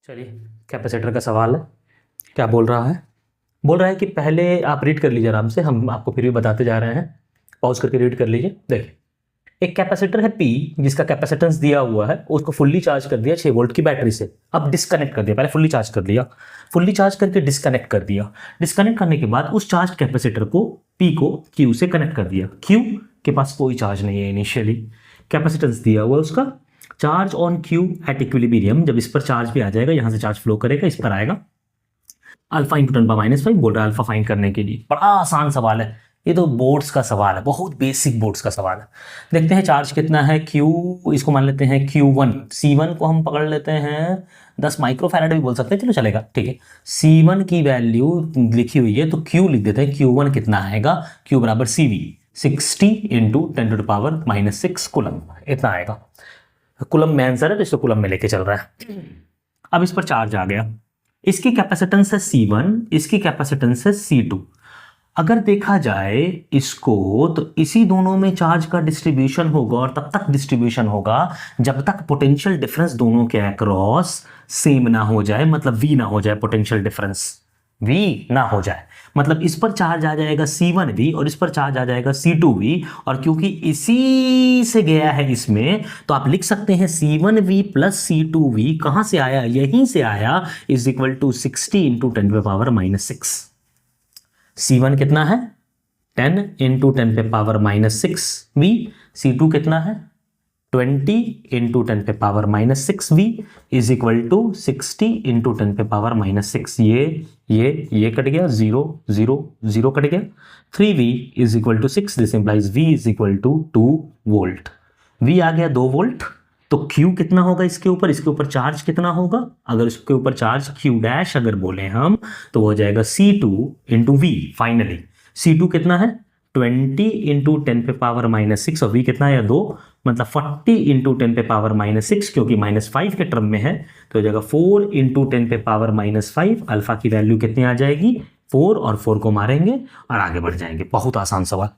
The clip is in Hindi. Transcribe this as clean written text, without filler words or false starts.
चलिए, कैपेसिटर का सवाल है। क्या बोल रहा है? बोल रहा है कि पहले आप रीड कर लीजिए आराम से, हम आपको फिर भी बताते जा रहे हैं। पॉज करके रीड कर लीजिए। देखिए, एक कैपेसिटर है P जिसका कैपेसिटेंस दिया हुआ है, उसको फुल्ली चार्ज कर दिया 6 वोल्ट की बैटरी से। अब डिस्कनेक्ट कर दिया, पहले फुल्ली चार्ज कर लिया, फुल्ली चार्ज करके डिस्कनेक्ट कर दिया। डिस्कनेक्ट करने के बाद उस चार्ज कैपेसिटर को P को Q से कनेक्ट कर दिया। Q के पास कोई चार्ज नहीं है इनिशियली, कैपेसिटेंस दिया हुआ है उसका। Charge on Q at equilibrium, जब इस पर चार्ज भी आ जाएगा, यहां से चार्ज फ्लो करेगा, इस पर आएगा। अल्फा इंटू 10⁻⁵ बोल रहा है अल्फा फाइंड करने के लिए। बड़ा आसान सवाल है ये, तो बोर्ड्स का सवाल है, बहुत बेसिक बोर्ड्स का सवाल है। देखते हैं चार्ज कितना है Q, इसको मान लेते हैं Q1। C1 को हम पकड़ लेते हैं 10 माइक्रोफैराड भी बोल सकते हैं, चलो चलेगा, ठीक है। C1 की वैल्यू लिखी हुई है तो Q लिख देते हैं। Q1 कितना आएगा? Q बराबर CV 60 इंटू 10⁻⁻⁶ कुलम, इतना आएगा। कुलम में आंसर है तो इसको कुलम में लेके चल रहा है। अब इस पर चार्ज आ गया, इसकी कैपेसिटेंस है C1, इसकी कैपेसिटेंस है C2। अगर देखा जाए इसको तो इसी दोनों में चार्ज का डिस्ट्रीब्यूशन होगा, और तब तक डिस्ट्रीब्यूशन होगा जब तक पोटेंशियल डिफरेंस दोनों के अक्रॉस सेम ना हो जाए, मतलब V ना हो जाए, पोटेंशियल डिफरेंस V ना हो जाए। मतलब इस पर चार्ज आ जाएगा C1V और इस पर चार्ज आ जाएगा C2V, और क्योंकि इसी से गया है इसमें, तो आप लिख सकते हैं C1V प्लस C2V कहां से आया? यहीं से आया, is equal to 60 into 10⁻⁻⁶। C1 कितना है? 10 इंटू 10⁻⁻⁶V। C2 कितना है? 20 into 10⁻⁻⁶V is equal to 60 into 10⁻⁻⁶। ये कट गया, 0 0 0 कट गया। 3V is equal to 6, this implies V is equal to 2 volt. V आ गया 2 वोल्ट, तो Q कितना होगा इसके ऊपर? इसके ऊपर चार्ज कितना होगा? अगर इसके ऊपर चार्ज Q डैश अगर बोले हम, तो हो जाएगा C2 into V। Finally C2 कितना है? 20 इंटू 10⁻⁻⁶, और V कितना है? 2, मतलब 40 इंटू 10⁻⁻⁶, क्योंकि -5 के टर्म में है तो हो जाएगा 4 इंटू 10⁻⁻5। अल्फा की वैल्यू कितनी आ जाएगी? 4, और 4 को मारेंगे और आगे बढ़ जाएंगे। बहुत आसान सवाल।